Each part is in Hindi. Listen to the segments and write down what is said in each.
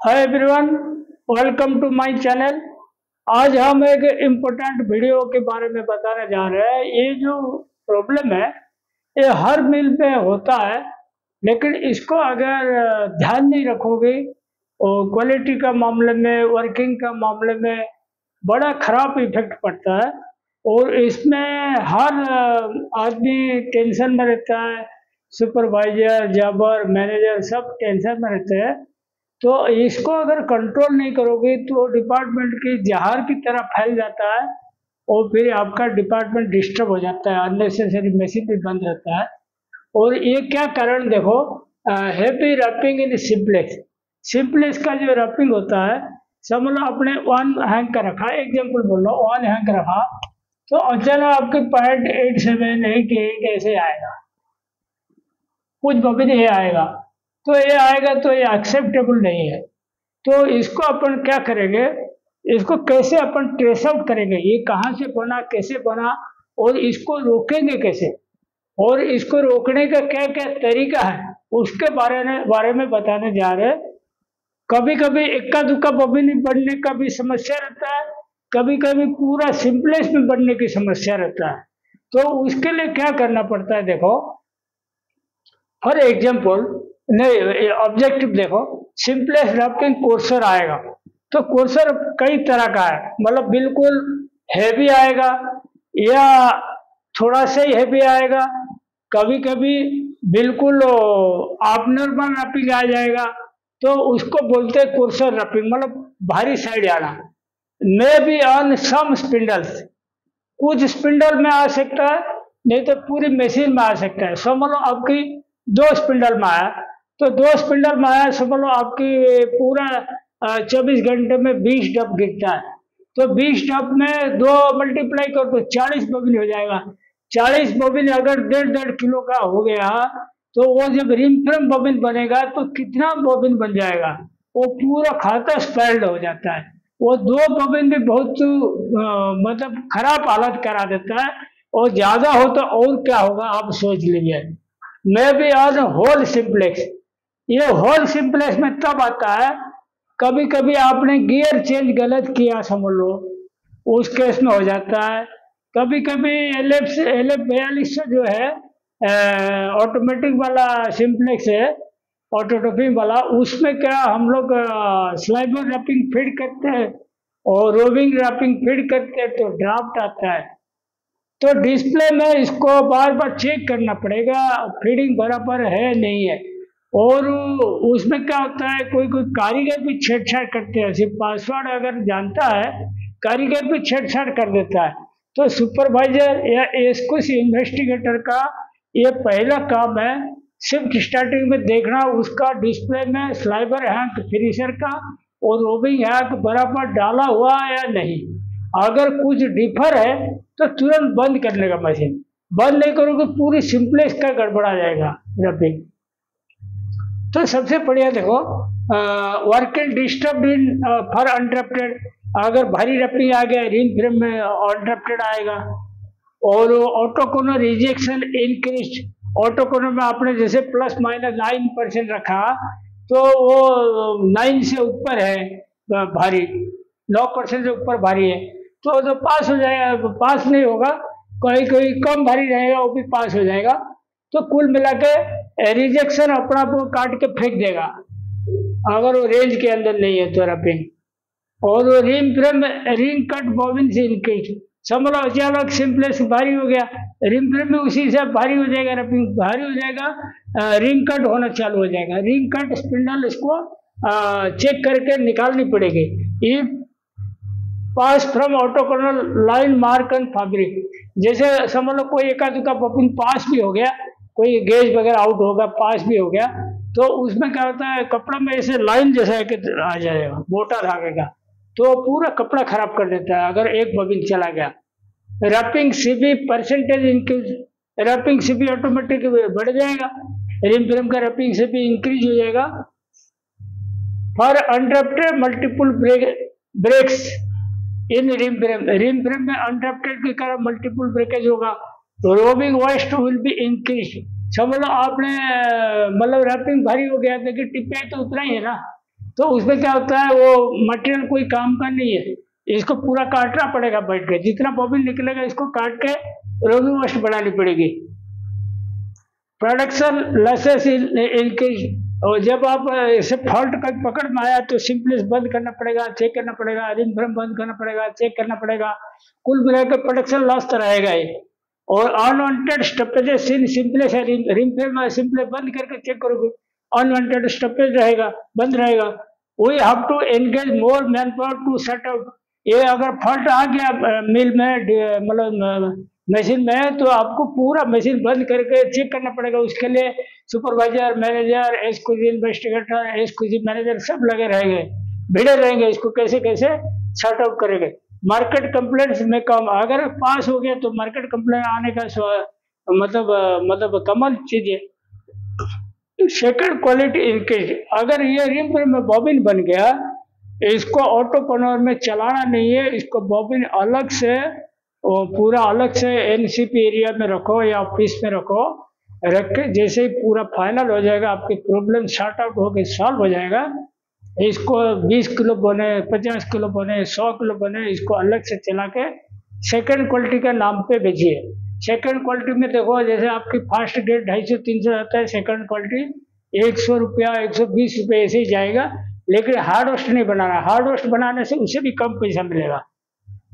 Hi everyone, welcome to my channel. आज हम एक इम्पोर्टेंट वीडियो के बारे में बताने जा रहे हैं। ये जो प्रॉब्लम है ये हर मिल में होता है, लेकिन इसको अगर ध्यान नहीं रखोगे और क्वालिटी का मामले में, वर्किंग का मामले में बड़ा खराब इफेक्ट पड़ता है। और इसमें हर आदमी टेंशन में रहता है, सुपरवाइजर, जाबर, मैनेजर सब टेंशन में रहते हैं। तो इसको अगर कंट्रोल नहीं करोगे तो डिपार्टमेंट की जहर की तरह फैल जाता है और फिर आपका डिपार्टमेंट डिस्टर्ब हो जाता है, अननेसेसरी मैसेज भी बंद रहता है। और ये क्या कारण देखो, हैवी रैपिंग इन सिंप्लेक्स। सिंप्लेक्स का जो रैपिंग होता है, समझ लो आपने वन हैंग का रखा, एग्जाम्पल बोल लो, वन हैंग रखा तो अचानक आपके 0.8788 ऐसे आएगा, कुछ बबिन ये आएगा, तो ये आएगा तो ये एक्सेप्टेबल नहीं है। तो इसको अपन क्या करेंगे, इसको कैसे अपन ट्रेस आउट करेंगे, ये कहाँ से बना, कैसे बना और इसको रोकेंगे कैसे, और इसको रोकने का क्या क्या तरीका है उसके बारे में बताने जा रहे हैं। कभी कभी इक्का दुक्का बबिन बनने का भी समस्या रहता है, कभी कभी पूरा सिंपलेक्स में बनने की समस्या रहता है। तो उसके लिए क्या करना पड़ता है, देखो फॉर एग्जाम्पल, नहीं ऑब्जेक्टिव देखो, सिंपलेस्ट रैपिंग कोर्सर आएगा तो कोर्सर कई तरह का है, मतलब बिल्कुल हैवी आएगा या थोड़ा सा ही हैवी आएगा, कभी कभी बिल्कुल आप नॉर्मल रैपिंग आ जाएगा, तो उसको बोलते हैं कोर्सर रैपिंग, मतलब भारी साइड आना। Maybe on some spindles, कुछ स्पिंडल में आ सकता है, नहीं तो पूरी मशीन में आ सकता है। समझ लो आपकी 2 स्पिंडल में आया, तो 2 स्पिंडल में आया, समझ लो आपकी पूरा 24 घंटे में 20 डब गिरता है, तो 20 डब में 2 मल्टीप्लाई कर तो 40 बबिन हो जाएगा। 40 बबिन अगर 1.5 किलो का हो गया, तो वो जब रिम फ्रेम बबिन बनेगा तो कितना बबिन बन जाएगा, वो पूरा खाता स्पेल्ड हो जाता है। वो 2 बबिन भी बहुत मतलब खराब हालत करा देता है, और ज्यादा हो तो और क्या होगा आप सोच लीजिए। Maybe on whole simplex, ये होल सिंप्लेक्स में तब आता है कभी कभी आपने गियर चेंज गलत किया, समझ लो उस केस में हो जाता है। कभी कभी LF 4200 जो है ऑटोमेटिक वाला सिंप्लेक्स है, ऑटोटोपिंग वाला, उसमें क्या हम लोग स्लाइबर रैपिंग फीड करते हैं और रोविंग रैपिंग फीड करते हैं, तो ड्राफ्ट आता है। तो डिस्प्ले में इसको बार बार चेक करना पड़ेगा फीडिंग बराबर है नहीं है। और उसमें क्या होता है, कोई कोई कारीगर भी छेड़छाड़ करते हैं, सिर्फ पासवर्ड अगर जानता है कारीगर भी छेड़छाड़ कर देता है। तो सुपरवाइजर या एसक्यूसी इन्वेस्टिगेटर का ये पहला काम है, शिफ्ट स्टार्टिंग में देखना उसका डिस्प्ले में स्लाइबर हैंक फिनिशर का और रोबिंग हैंक बराबर डाला हुआ या नहीं। अगर कुछ डिफर है तो तुरंत बंद करने का मशीन, बंद नहीं करोगे पूरी सिंपलेक्स का गड़बड़ा जाएगा रैपिंग। तो सबसे बढ़िया देखो, वर्किंग डिस्टर्ब इन फॉर अनड्रफ्टेड, अगर भारी रैपिंग आ गया रिंग फ्रेम में अनड्रफ्टेड आएगा। और ऑटोकोनर रिजेक्शन इंक्रीज, ऑटोकोनर में आपने जैसे ±9% रखा, तो वो 9 से ऊपर है भारी, 9% से ऊपर भारी है, तो पास हो जाएगा, पास नहीं होगा, कोई कोई कम भारी रहेगा वो भी पास हो जाएगा। तो कुल मिला के रिजेक्शन अपना को काट के फेंक देगा अगर वो रेंज के अंदर नहीं है तो रैपिंग। और ring frame ring cut bobbin से इंक्रीज, समझ लो अचानक सिंपलेक्स भारी हो गया, रिंग फ्रेम में उसी से भारी हो जाएगा, रैपिंग भारी हो जाएगा, रिंग कट होना चालू हो जाएगा। रिंग कट स्पिंडल इसको चेक करके निकालनी पड़ेगी। ये pass from autoconer line mark and fabric, जैसे समझ लो कोई एका दुका बबिन पास भी हो गया, कोई गेज वगैरह आउट होगा, पास भी हो गया, तो उसमें क्या होता है कपड़ा में ऐसे लाइन जैसा है कि आ जाएगा मोटा धागे का, तो पूरा कपड़ा खराब कर देता है अगर एक बबिन चला गया। Wrapping CV percentage increase, wrapping CV automatic बढ़ जाएगा, रिम फ्रेम का रैपिंग सीबी इंक्रीज हो जाएगा। For undrafted multiple breaks in ring frame में अनड्रफ्टेड के कारण मल्टीपल ब्रेकेज होगा, तो roving waste will be increase. समझ लो आपने मतलब रैपिंग भारी हो गया, लेकिन टिप्पे तो उतना ही है ना, तो उसमें क्या होता है, वो मटेरियल कोई काम का नहीं है, इसको पूरा काटना पड़ेगा बैठ के, जितना बॉबिन निकलेगा इसको काट के रोलिंग वस्ट बनानी पड़ेगी। प्रोडक्शन लॉसेस इंक्रीज, और जब आप इसे फॉल्ट का पकड़ में आया तो सिंपलेस बंद करना पड़ेगा, चेक करना पड़ेगा, रिंग फ्रेम बंद करना पड़ेगा, चेक करना पड़ेगा। कुल मिलाकर प्रोडक्शन लॉस तो रहेगा ही। और अनवांटेड स्टॉपेजेस इन सिंपलेस है, रिंग फ्रेम सिंपलेस बंद करके चेक करोगे, अनवांटेड स्टॉपेज रहेगा, बंद रहेगा। We have to engage more manpower to set out. ये अगर फॉल्ट आ गया मिल में, मतलब मशीन में है, तो आपको पूरा मशीन बंद करके चेक करना पड़ेगा। उसके लिए सुपरवाइजर, मैनेजर, एसक्यूजी इन्वेस्टिगेटर, एसक्यूजी मैनेजर सब लगे रहेंगे, भिड़े रहेंगे, इसको कैसे कैसे सॉर्ट आउट करेंगे। मार्केट कंप्लेंट्स में कम, अगर पास हो गया तो मार्केट कंप्लेंट आने का मतलब कमल चीज है। सेकंड क्वालिटी इंक्रीज, अगर ये रिम में बॉबिन बन गया, इसको ऑटो कन्वर में चलाना नहीं है, इसको बॉबिन अलग से और पूरा अलग से एनसीपी एरिया में रखो या ऑफिस में रखो, रख के जैसे ही पूरा फाइनल हो जाएगा, आपकी प्रॉब्लम सॉर्ट आउट होकर सॉल्व हो जाएगा, इसको 20 किलो बने, 50 किलो बने, 100 किलो बने, इसको अलग से चला के सेकेंड क्वालिटी का नाम पे बेचिए। सेकेंड क्वालिटी में देखो, जैसे आपकी फास्ट ग्रेड 250-300 रहता है, सेकेंड क्वालिटी 100 रुपया, 120 रुपये ऐसे ही जाएगा। लेकिन हार्ड रोस्ट नहीं बनाना, हार्ड रोस्ट बनाने से उसे भी कम पैसा मिलेगा।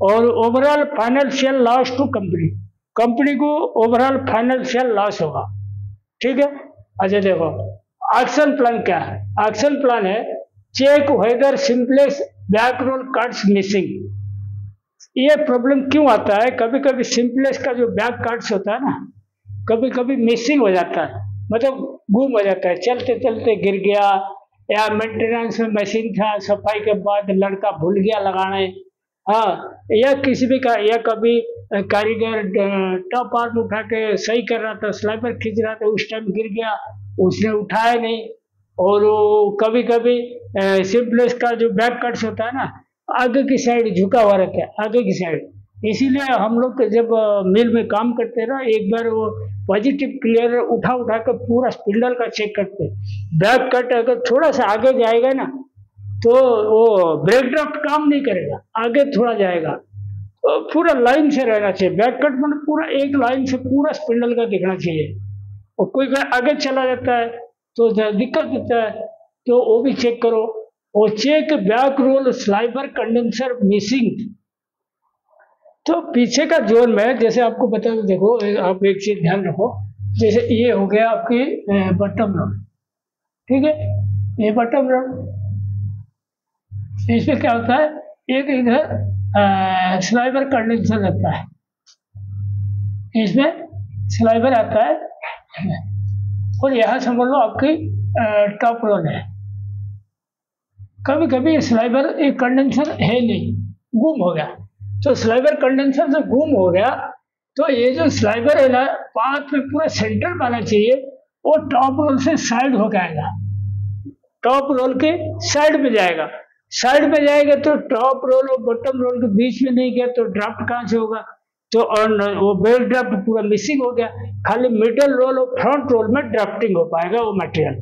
और overall financial loss to company, company को ओवरऑल फाइनेंशियल लॉस होगा। ठीक है। अच्छा देखो, एक्शन प्लान क्या है? एक्शन प्लान है check whether simplex back roll cards missing. ये प्रॉब्लम क्यों आता है? कभी कभी सिंपलेस का जो बैक कार्ड्स होता है ना, कभी कभी मिसिंग हो जाता है, मतलब गुम हो जाता है, चलते चलते गिर गया, या मेंटेनेंस में मशीन था, सफाई के बाद लड़का भूल गया लगाने, हाँ, या किसी भी का, या कभी कारीगर टॉप आर्म उठा के सही कर रहा था, स्लाइबर खींच रहा था, उस टाइम गिर गया, उसने उठाया नहीं। और कभी कभी सिंपलेस का जो बैक कट्स होता है ना, आगे की साइड झुका हुआ रहता है, आगे की साइड। इसीलिए हम लोग जब मिल में काम करते हैं ना, एक बार वो पॉजिटिव क्लियर उठा उठा कर पूरा स्पिंडल का चेक करते हैं। बैक कट अगर थोड़ा सा आगे जाएगा ना, तो वो ब्रेक ड्राफ्ट काम नहीं करेगा, आगे थोड़ा जाएगा, तो पूरा लाइन से रहना चाहिए। बैक कट मतलब पूरा एक लाइन से पूरा स्पिंडल का दिखना चाहिए। और कोई आगे चला जाता है तो दिक्कत होता है, तो वो भी चेक करो। और check back roll sliver condenser missing. तो पीछे का जोन में, जैसे आपको बता दो, देखो आप एक चीज ध्यान रखो, जैसे ये हो गया आपकी बटम रोल, ठीक है, ये बटम रोल, इसमें क्या होता है, एक इधर स्लाइबर कंडेंसर रहता है, इसमें स्लाइबर आता है, और यहाँ समझ लो आपकी टॉप रोल है। कभी कभी स्लाइबर एक कंडेंसर है नहीं, गुम हो गया, तो स्लाइबर कंडेंसर से गुम हो गया, तो ये जो स्लाइबर है ना, पाथ में पूरा सेंटर में आना चाहिए, वो टॉप रोल से साइड होकर आएगा, टॉप रोल के साइड में जाएगा। साइड में जाएगा तो टॉप रोल और बॉटम रोल के बीच में नहीं गया तो ड्राफ्ट कहाँ से होगा? तो वो बेल ड्राफ्ट पूरा मिसिंग हो गया, खाली मिडल रोल और फ्रंट रोल में ड्राफ्टिंग हो पाएगा वो मटेरियल,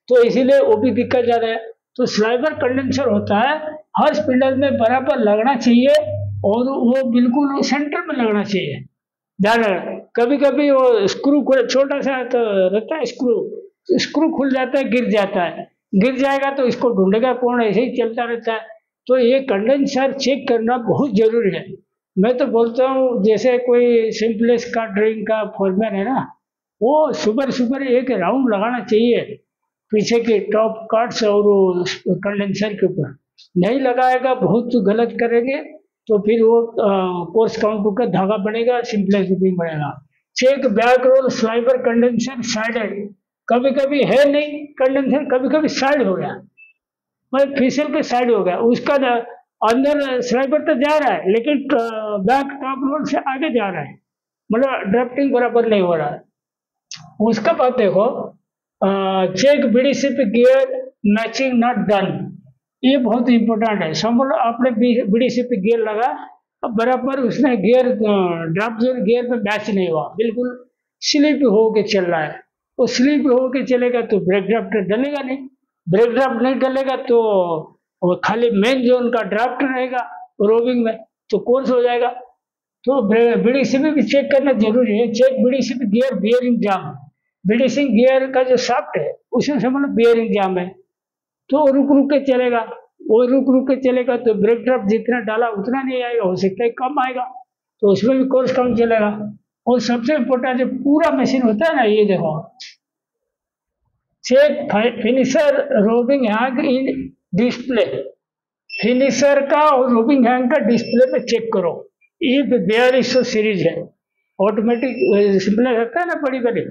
तो इसीलिए वो भी दिक्कत जा रहा है। तो स्लाइबर कंडेंसर होता है, हर स्पिंडल में बराबर लगना चाहिए, और वो बिल्कुल सेंटर में लगना चाहिए। ध्यान रखना, कभी कभी वो स्क्रू छोटा सा तो रहता है, स्क्रू खुल जाता है, गिर जाता है, गिर जाएगा तो इसको ढूंढेगा कौन, ऐसे ही चलता रहता है। तो ये कंडेंसर चेक करना बहुत जरूरी है। मैं तो बोलता हूँ, जैसे कोई सिंपलेस का ड्रिंक का फॉरमैन है ना, वो सुपर एक राउंड लगाना चाहिए पीछे के टॉप कार्ड्स और कंडेंसर के ऊपर। नहीं लगाएगा, बहुत गलत करेंगे, तो फिर वो कोर्स काउंट का धागा बनेगा, सिंपलेस भी बनेगा। Check back roll sliver condenser sided, कभी कभी है नहीं कंडेंसर, कभी कभी साइड हो गया, मतलब फिसल के साइड हो गया, उसका अंदर स्लाइबर तो जा रहा है, लेकिन बैक टॉप रोल से आगे जा रहा है, मतलब ड्राफ्टिंग बराबर नहीं हो रहा है। उसका बात देखो, चेक बीडीसीप गियर मैचिंग नॉट डन, ये बहुत इंपॉर्टेंट है। समझ लो आपने बीडीसीप गियर लगा, अब बराबर उसने गियर ड्राफ्ट जोन गियर में मैच नहीं हुआ, बिल्कुल स्लिप हो के चल रहा है, वो स्लिप हो के चलेगा तो ब्रेक ड्राफ्ट डलेगा नहीं, ब्रेक ड्राफ्ट नहीं डलेगा तो वो खाली मेन जो उनका ड्राफ्ट रहेगा रोविंग में, तो कोर्स हो जाएगा। तो बीडीसीपी भी चेक करना जरूरी है। चेक बीडीसीपी गियर बियरिंग जाम, बीडीसी गियर का जो शाफ्ट है उसमें से मतलब बियरिंग जाम है, तो वो रुक रुक के चलेगा। वो रुक रुक के चलेगा तो ब्रेक ड्राफ्ट जितना डाला उतना नहीं आएगा, हो सकता है कम आएगा, तो उसमें भी कोर्स कम चलेगा। और सबसे इम्पोर्टेंट जो पूरा मशीन होता है ना, ये देखो, check finisher roving hang in display, finisher का और रोविंग हैंग का डिस्प्ले में चेक करो। ये 4200 सीरीज है, ऑटोमेटिक डिस्प्ले रहता है ना बड़ी बड़ी,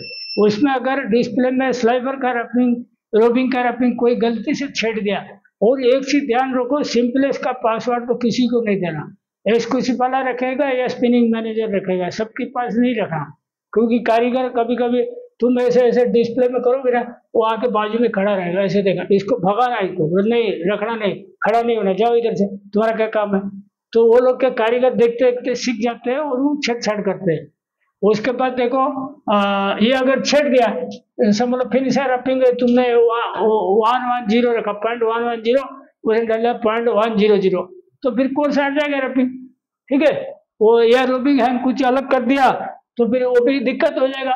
उसमें अगर डिस्प्ले में स्लाइवर का रैपिंग रोविंग का रैपिंग कोई गलती से छेड़ दिया, और एक चीज ध्यान रखो, सिंपलेस का पासवर्ड तो किसी को नहीं देना, एक्सक्लूसिव वाला रखेगा या स्पिनिंग मैनेजर रखेगा, सबके पास नहीं रखना। क्योंकि कारीगर कभी कभी तुम ऐसे ऐसे डिस्प्ले में करोगे ना, वो आके बाजू में खड़ा रहेगा, ऐसे देखा इसको भगाना, इसको नहीं रखना, नहीं खड़ा नहीं होना, जाओ इधर से, तुम्हारा क्या काम है। तो वो लोग के कारीगर देखते देखते सीख जाते हैं और वो छेड़छाड़ करते हैं। उसके बाद देखो ये अगर छेड़ दिया, समझ लो फिनिशर रखेंगे तुमने 110 रखा, 0.110, उसने डाला 0.100, तो फिर कोर्स आ जाएगा रपिंग, ठीक है। वो या रोबिंग हैंग कुछ अलग कर दिया तो फिर वो भी दिक्कत हो जाएगा।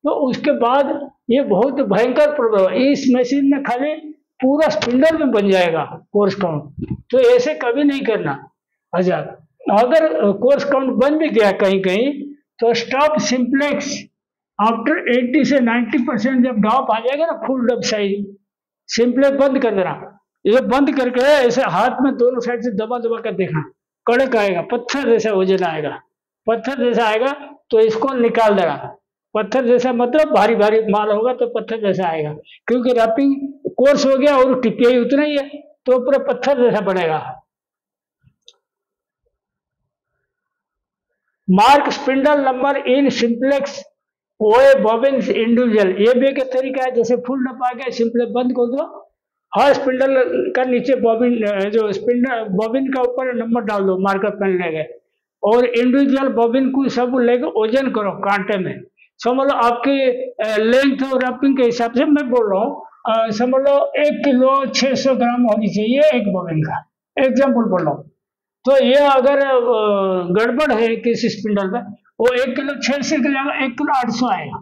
तो उसके बाद ये बहुत भयंकर प्रॉब्लम है, इस मशीन में खाली पूरा स्पिंडल में बन जाएगा कोर्स काउंट, तो ऐसे कभी नहीं करना। अच्छा, अगर कोर्स काउंट बन भी गया कहीं कहीं, तो स्टॉप सिंप्लेक्स आफ्टर 80 से 90%, जब ड्रॉप आ जाएगा ना फुल डब साइज, सिंप्लेक्स बंद कर देना। ये बंद करके ऐसे हाथ में दोनों साइड से दबा दबा कर देखना, कड़क आएगा, पत्थर जैसा वजन आएगा, पत्थर जैसा आएगा तो इसको निकाल देना। पत्थर जैसा मतलब भारी भारी माल होगा तो पत्थर जैसा आएगा, क्योंकि रैपिंग कोर्स हो गया और टिपिया उतना ही है, तो पूरा पत्थर जैसा बनेगा। Mark spindle number in simplex ओए बॉबिन इंडिविजुअल, ये भी एक तरीका है। जैसे फुल डब आ गया, सिंप्लेक्स बंद कर दो, हर स्पिंडल का नीचे बॉबिन, जो स्पिंडल बॉबिन का ऊपर नंबर डाल दो, मार्कर पेन ले गए, और इंडिविजुअल बॉबिन को सब लेके वजन करो कांटे में। समझ लो आपकी लेंथ और रैपिंग के हिसाब से मैं बोल रहा हूँ, समझ लो 1 किलो 600 ग्राम होनी चाहिए एक बॉबिन का, एग्जाम्पल बोल रहा हूँ। तो ये अगर गड़बड़ है किसी स्पिंडल में, वो 1 किलो 600 की जगह 1 किलो 800 आएगा,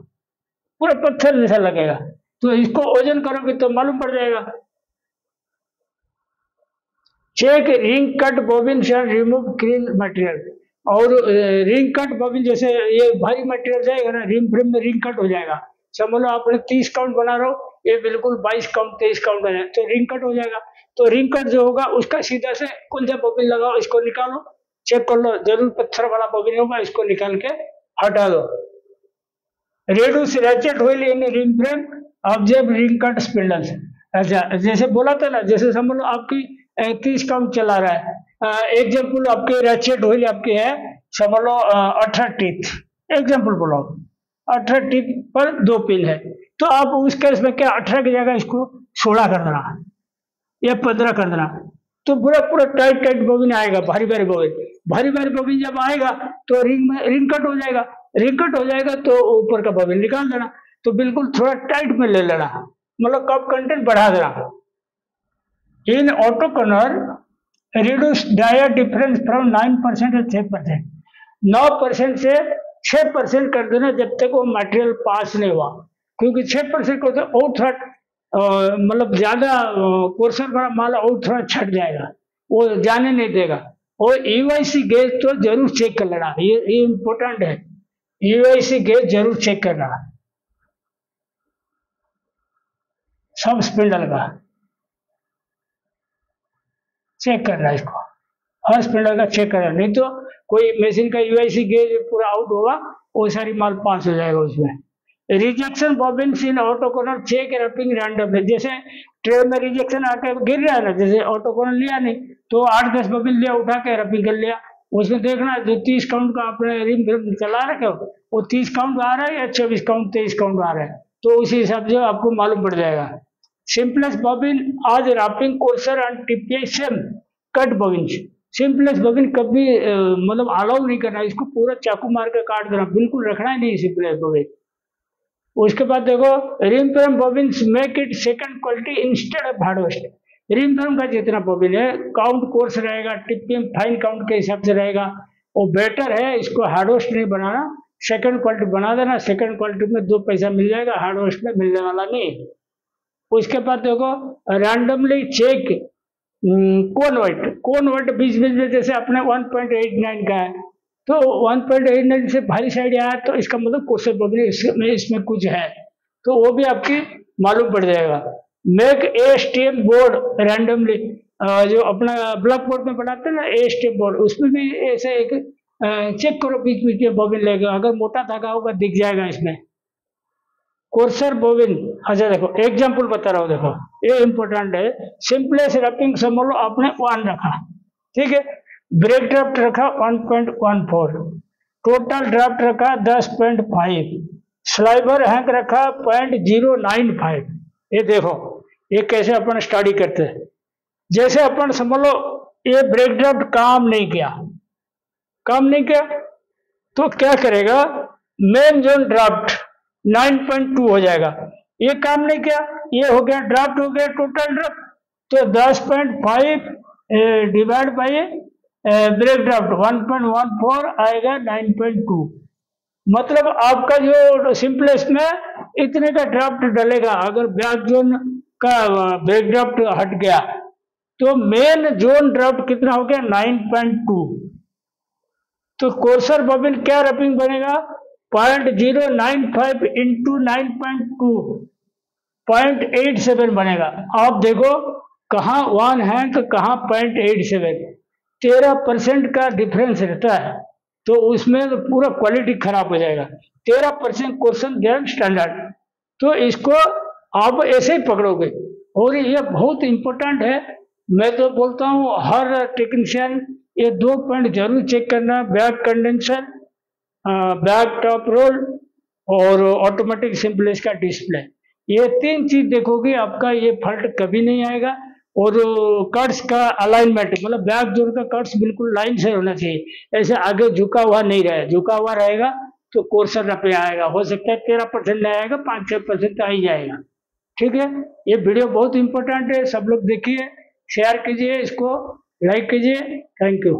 पूरा पत्थर जैसा लगेगा। तो इसको वजन करोगे तो मालूम पड़ जाएगा। चेक रिंग कट बॉबिन शैल रिमूव क्लीन मटेरियल, और रिंग कट बॉबिन जैसे ये भारी मटेरियल जाएगा ना, रिम फ्रेम में रिंग कट हो जाएगा। समझ लो आपने 30 काउंट बना रहे हो, ये बिल्कुल 22 काउंट 23 काउंट हो जाए तो रिंग कट हो जाएगा। तो रिंग कट जो होगा उसका सीधा से कौन सा बॉबिन लगाओ, इसको निकालो, चेक कर लो, जरूर पत्थर वाला बॉबिन होगा, इसको निकाल के हटा दो। Reduce ratchet wheel in ring frame observe ring cut spindles. अच्छा, जैसे बोला था ना, जैसे समझ लो आपकी 30 काउंट चला रहा है, एग्जाम्पल आपके रैचेट व्हील आपकी है, समझ लो 18 टीथ, एग्जाम्पल बोलो 18 टीथ पर 2 पिन है, तो आप उस केस में क्या 18 की जगह इसको 16 कर देना या 15 कर देना, तो पूरा पूरा टाइट टाइट बॉबिन आएगा, भारी भारी बॉबिन। भारी भारी बॉबिन जब आएगा तो रिंग कट हो जाएगा, रिंग कट हो जाएगा तो ऊपर का बॉबिन निकाल देना, तो बिल्कुल थोड़ा टाइट में ले लेना, मतलब कप कंटेंट बढ़ा देना। In autoconer reduce dyer difference from 9% to 6%, 9% से 6% कर देना जब तक वो मटेरियल पास नहीं हुआ, क्योंकि 6% को तो और थोड़ा मतलब ज्यादा पोर्शन वाला माल और थोड़ा छट जाएगा, वो जाने नहीं देगा। और यूआईसी गेज तो जरूर चेक कर लेना, ये इम्पोर्टेंट है, यूआईसी गेज जरूर चेक करना सब स्पिंडल का, चेक करना इसको, हर स्पिंडल का चेक करना, नहीं तो कोई मशीन का यूआईसी गेज पूरा आउट होगा, वो सारी माल पास हो जाएगा उसमें। Rejection bobbin in autoconer check wrapping random, जैसे ट्रेन में रिजेक्शन आके गिर रहा है ना, जैसे ऑटो कॉर्नर लिया नहीं तो 8-10 बॉबिन लिया, उठा के रैपिंग कर लिया, उसमें देखना जो 30 काउंट का आपने रिम चला रखे हो वो 30 काउंट आ रहा है या 24 काउंट 23 काउंट आ रहा है, तो उसी हिसाब से आपको मालूम पड़ जाएगा। सिंपलेस्ट बॉबिन आज रैपिंग कोर्सर एंड टिपिएशन कट बॉबिन, सिंपलेस्ट बॉबिन कभी मतलब अलाउ नहीं करना, इसको पूरा चाकू मार के काट देना, बिल्कुल रखना ही नहीं सिंपलेस्ट बॉबिन। उसके बाद देखो rim frame bobbins make it second quality instead of hard waste. Rim frame का जितना बॉबिन है काउंट कोर्स रहेगा, टिपिंग फाइन काउंट के हिसाब से रहेगा, वो बेटर है। इसको हार्ड वेस्ट नहीं बनाना, सेकंड क्वालिटी बना देना। सेकंड क्वालिटी में 2 पैसा मिल जाएगा, हार्ड वेस्ट में मिलने वाला नहीं। उसके बाद देखो रैंडमली चेक कोन वेट बीच बीच में, जैसे अपने 1.89 का है तो 1.89 से भारी साइड आया तो इसका मतलब कोर्सर बॉबिन इसमें कुछ है, तो वो भी आपकी मालूम पड़ जाएगा। Make a step board randomly, जो अपना ब्लैक बोर्ड में बनाते हैं ना ए स्टेप बोर्ड, उसमें भी ऐसे एक चेक करो बीच बीच में बॉबिन लेगा, अगर मोटा धागा होगा दिख जाएगा इसमें। कोर्सर बॉबिन, अच्छा देखो एग्जांपल बता रहा हूँ, देखो ये इंपॉर्टेंट है। सिंपलेस्ट रैपिंग समझ लो आपने 1 रखा, ठीक है। ब्रेक ड्राफ्ट रखा 1.14, टोटल ड्राफ्ट रखा 10.5, स्लाइबर हैंक रखा 0.095। ये देखो ये कैसे अपन स्टडी करते हैं। जैसे अपन समझ लो ये ब्रेक ड्राफ्ट काम नहीं किया तो क्या करेगा, मेन जोन ड्राफ्ट 9.2 हो जाएगा। ये काम नहीं किया, ये हो गया ड्राफ्ट, हो गया टोटल ड्राफ्ट, तो 10.5 डिवाइड बाई ब्रेक ड्राफ्ट 1.14 आएगा 9.2। मतलब आपका जो सिंपलेस्ट में इतने का ड्राफ्ट डलेगा। अगर बैक जोन का ब्रेक ड्राफ्ट हट गया तो मेन जोन ड्राफ्ट कितना हो गया 9.2। तो कोर्सर बॉबिन क्या रैपिंग बनेगा 0.095 इंटू 9.2 0.87 बनेगा। आप देखो कहाँ 1 है तो कहाँ 0.87, 13% का डिफरेंस रहता है, तो उसमें तो पूरा क्वालिटी खराब हो जाएगा। 13% क्वेश्चन देन स्टैंडर्ड, तो इसको आप ऐसे ही पकड़ोगे। और ये बहुत इंपॉर्टेंट है, मैं तो बोलता हूँ हर टेक्नीशियन ये 2 पॉइंट जरूर चेक करना, back condenser, back top roll और ऑटोमेटिक सिंपलेस का डिस्प्ले। ये 3 चीज देखोगे आपका ये फॉल्ट कभी नहीं आएगा। और कट्स का अलाइनमेंट, मतलब बैक जोन का कट्स बिल्कुल लाइन से होना चाहिए, ऐसे आगे झुका हुआ नहीं रहे। झुका हुआ रहेगा तो कोर्सर पे आएगा, हो सकता है 13% नहीं आएगा, 5-6% आ ही जाएगा। ठीक है, ये वीडियो बहुत इंपॉर्टेंट है, सब लोग देखिए, शेयर कीजिए, इसको लाइक कीजिए। Thank you.